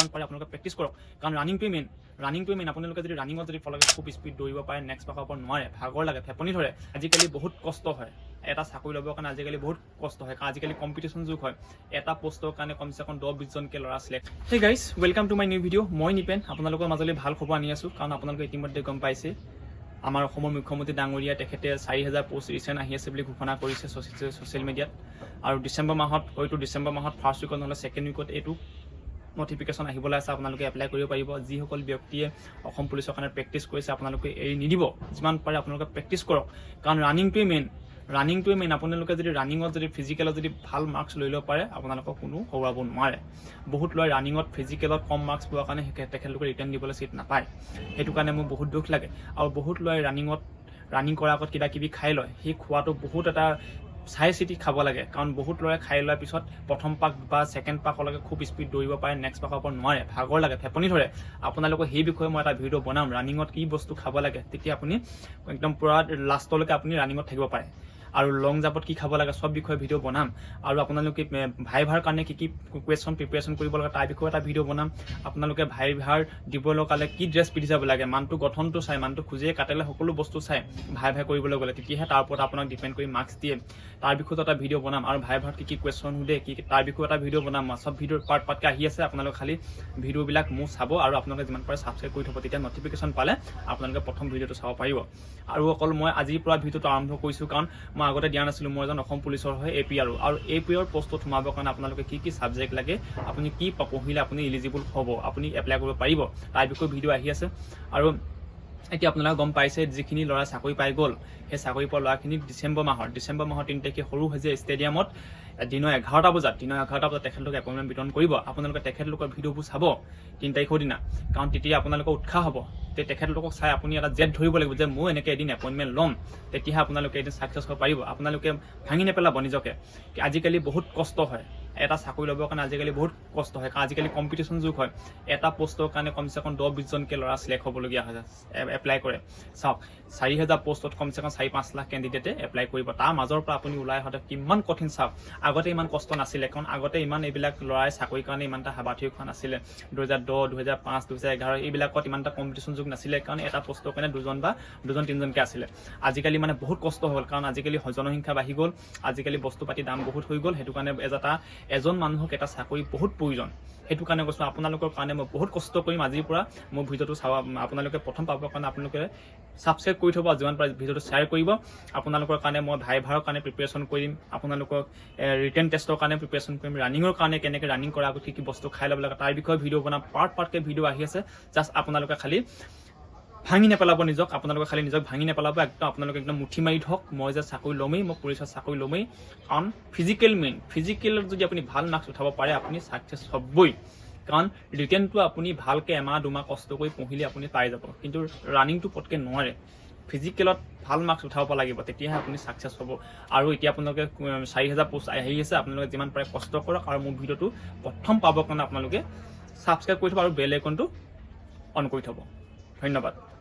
যিমান পাৰে আপোনালোকে প্ৰেক্টিছ কৰক, কাৰণ ৰানিংটোৱে মেইন। আপোনালোকে যদি ৰানিঙত যদি ফলাকে খুব স্পীড দৌৰিব পাৰে, নেক্সট পাকৰ পৰা নোৱাৰে, ভাগৰ লাগে, ফেপনি ধৰে, আজিকালি বহুত কষ্ট হয়। এটা চাকৰি ল'বৰ কাৰণে আজিকালি বহুত কষ্ট হয়, কাৰণ আজিকালি কম্পিটিশ্যন যুগ হয়। এটা পোষ্টৰ কাৰণে কমচে কম 10-20জনকৈ ল'ৰা select. Hey guys, welcome to my new video'. মই নিপেন আপোনালোকৰ মাজলৈ ভাল খবৰ আনি আছোঁ, কাৰণ আপোনালোকে ইতিমধ্যে গম পাইছে আমাৰ অসমৰ মুখ্যমন্ত্ৰী ডাঙৰীয়া তেখেতে 4000 পোষ্ট ৰিচেণ্ট আহি আছে বুলি ঘোষণা কৰিছে ছ'চিয়েল মিডিয়াত। আৰু ডিচেম্বৰ মাহত ফাৰ্ষ্ট উইকত নহ'লে ছেকেণ্ড উইকত এইটো নটিফিকেশ্যন আহিবলৈ আছে। আপোনালোকে এপ্লাই কৰিব পাৰিব। যিসকল ব্যক্তিয়ে অসম পুলিচৰ কাৰণে প্ৰেক্টিছ কৰিছে আপোনালোকে এৰি নিদিব, যিমান পাৰে আপোনালোকে প্ৰেক্টিছ কৰক, কাৰণ ৰানিংটোৱে মেইন। আপোনালোকে যদি ৰানিঙত যদি ফিজিকেলত যদি ভাল মাৰ্কছ লৈ ল'ব পাৰে, আপোনালোকক কোনো হৰুৱাব নোৱাৰে। বহুত ল'ৰাই ৰানিঙত ফিজিকেলত কম মাৰ্কছ পোৱাৰ কাৰণে তেখেতলোকে ৰিটাৰ্ণ দিবলৈ চিট নাপায়। সেইটো কাৰণে মোৰ বহুত দুখ লাগে। আৰু বহুত ল'ৰাই ৰানিং কৰাৰ আগত কিবা কিবি খাই লয়। সেই খোৱাটো বহুত এটা চাই চিতি খাব লাগে, কাৰণ বহুত ল'ৰাই খাই লোৱাৰ পিছত প্ৰথম পাক বা ছেকেণ্ড পাকলৈকে খুব স্পীড দৌৰিব পাৰে, নেক্সট পাকৰ পৰা নোৱাৰে, ভাগৰ লাগে, ফেপনি ধৰে। আপোনালোকক সেই বিষয়ে মই এটা ভিডিঅ' বনাম, ৰানিঙত কি বস্তু খাব লাগে, তেতিয়া আপুনি একদম পূৰা লাষ্টলৈকে আপুনি ৰানিঙত থাকিব পাৰে। আৰু লং জাম্পত কি খাব লাগে, চব বিষয়ে ভিডিঅ' বনাম। আৰু আপোনালোকে ভাইভাৰ কাৰণে কি কুৱেশ্যন প্ৰিপেৰেশ্যন কৰিব লাগে তাৰ বিষয়ে এটা ভিডিঅ' বনাম। আপোনালোকে ভাইভাৰ দিবলৈ কাৰণে কি ড্ৰেছ পিন্ধি যাব লাগে, মানুহটো গঠনটো চাই, মানুহটো খোজেই কাটিলে সকলো বস্তু চাই ভাই কৰিবলৈ গ'লে, তেতিয়াহে তাৰ ওপৰত আপোনাক ডিপেণ্ড কৰি মাৰ্কছ দিয়ে। তাৰ বিষয়ে এটা ভিডিঅ' বনাম। আৰু ভাইভাৰত কি কুৱেশ্যন সোধে তাৰ বিষয়ে এটা ভিডিঅ' বনাম। চব ভিডিঅ' পাৰ্টকৈ আহি আছে। আপোনালোকে খালি ভিডিঅ'বিলাক মোৰ চাব, আৰু আপোনালোকে যিমান পাৰে ছাবস্ক্ৰাইব কৰি থ'ব, তেতিয়া নটিফিকেশ্যন পালে আপোনালোকে প্ৰথম ভিডিঅ'টো চাব পাৰিব। আৰু অকল মই আজিৰ পৰা ভিডিঅ'টো আৰম্ভ কৰিছোঁ, কাৰণ মই আগতে দিয়া নাছিলোঁ। মই এজন অসম পুলিচৰ হয় APR, আৰু APR পষ্টত সোমাবৰ কাৰণে আপোনালোকে কি ছাবজেক্ট লাগে, আপুনি কি পঢ়িলে আপুনি এলিজিবল হ'ব, আপুনি এপ্লাই কৰিব পাৰিব, তাৰ বিষয়ে ভিডিঅ' আহি আছে। আৰু এতিয়া আপোনালোকে গম পাইছে, যিখিনি ল'ৰা চাকৰি পাই গ'ল, সেই চাকৰি পোৱা ল'ৰাখিনি ডিচেম্বৰ মাহৰ 3 তাৰিখে সৰু হাজৰিকা ষ্টেডিয়ামত দিনৰ 11টা বজাত তেখেতলোকে এপইণ্টমেণ্ট বিতৰণ কৰিব। আপোনালোকে তেখেতলোকৰ ভিডিঅ'বোৰ চাব 3 তাৰিখৰ দিনা, কাৰণ তেতিয়া আপোনালোকৰ উৎসাহ হ'ব। তেখেতলোকক চাই আপুনি এটা জেদ ধৰিব লাগিব যে মই এনেকৈ এদিন এপইণ্টমেণ্ট ল'ম, তেতিয়াহে আপোনালোকে এদিন ছাকচেছ হ'ব পাৰিব। আপোনালোকে ভাঙি নেপেলাব নিজকে। আজিকালি বহুত কষ্ট হয়, এটা চাকৰি ল'বৰ কাৰণে আজিকালি বহুত কষ্ট হয়, কাৰণ আজিকালি কম্পিটিশ্যন যুগ হয়। এটা পোষ্টৰ কাৰণে কমচে কম 10-20জনকৈ ল'ৰা চিলেক্ট হ'বলগীয়া হয়, এপ্লাই কৰে। চাওক, 4000 পোষ্টত কমচে কম 4-5 লাখ কেণ্ডিডেটে এপ্লাই কৰিব। তাৰ মাজৰ পৰা আপুনি ওলাই আহোঁতে কিমান কঠিন। চাওক, আগতে ইমান কষ্ট নাছিলে, কাৰণ আগতে ইমান এইবিলাক ল'ৰাই চাকৰিৰ কাৰণে ইমান এটা হাবাথুৰি খোৱা নাছিলে। 2010, 2005, 2011 এইবিলাকত ইমান এটা কম্পিটিশ্যন যুগ নাছিলে, কাৰণ এটা পোষ্টৰ কাৰণে 2-3জনকৈ আছিলে। আজিকালি মানে বহুত কষ্ট হ'ল, কাৰণ আজিকালি জনসংখ্যা বাঢ়ি গ'ল, আজিকালি বস্তু পাতি দাম বহুত হৈ গ'ল। সেইটো কাৰণে এজন মানুহক এটা চাকৰি বহুত প্ৰয়োজন। সেইটো কাৰণে কৈছোঁ, আপোনালোকৰ কাৰণে মই বহুত কষ্ট কৰিম। আজিৰ পৰা মোৰ ভিডিঅ'টো চাব, আপোনালোকে প্ৰথম পাবৰ কাৰণে আপোনালোকে ছাবস্ক্ৰাইব কৰি থ'ব, যিমান পাৰে ভিডিঅ'টো শ্বেয়াৰ কৰিব। আপোনালোকৰ কাৰণে মই ভাইভাৰৰ কাৰণে প্ৰিপেৰেশ্যন কৰিম, আপোনালোকক ৰিটেন টেষ্টৰ কাৰণে প্ৰিপেৰেশ্যন কৰিম, ৰানিঙৰ কাৰণে কেনেকৈ ৰানিং কৰাৰ আগত কি বস্তু খাই ল'ব লাগে তাৰ বিষয়ে ভিডিঅ' বনাম। পাৰ্টকৈ ভিডিঅ' আহি আছে। জাষ্ট আপোনালোকে খালি ভাঙি নেপেলাব নিজক, নিজক ভাঙি নেপেলাব। আপোনালোকে একদম মুঠি মাৰি থওক, মই যে চাকৰি ল'মেই, মই পুলিচৰ চাকৰি ল'মেই। কাৰণ ফিজিকেল মেইন। ফিজিকেলত যদি আপুনি ভাল মাৰ্কছ উঠাব পাৰে, আপুনি ছাকচেছ হ'বই। কাৰণ ৰিটেনটো আপুনি ভালকৈ 1-2 মাহ কষ্ট কৰি পঢ়িলে আপুনি পাই যাব, কিন্তু ৰানিংটো পটকৈ নোৱাৰে। ফিজিকেলত ভাল মাৰ্কছ উঠাব লাগিব, তেতিয়াহে আপুনি ছাকচেছ হ'ব। আৰু এতিয়া আপোনালোকে 4000 পোষ্ট আহি আছে। আপোনালোকে যিমান পাৰে কষ্ট কৰক, আৰু মোৰ ভিডিঅ'টো প্ৰথম পাবৰ কাৰণে আপোনালোকে ছাবস্ক্ৰাইব কৰি থ'ব আৰু বেল আইকনটো অন কৰি থ'ব। ধন্যবাদ।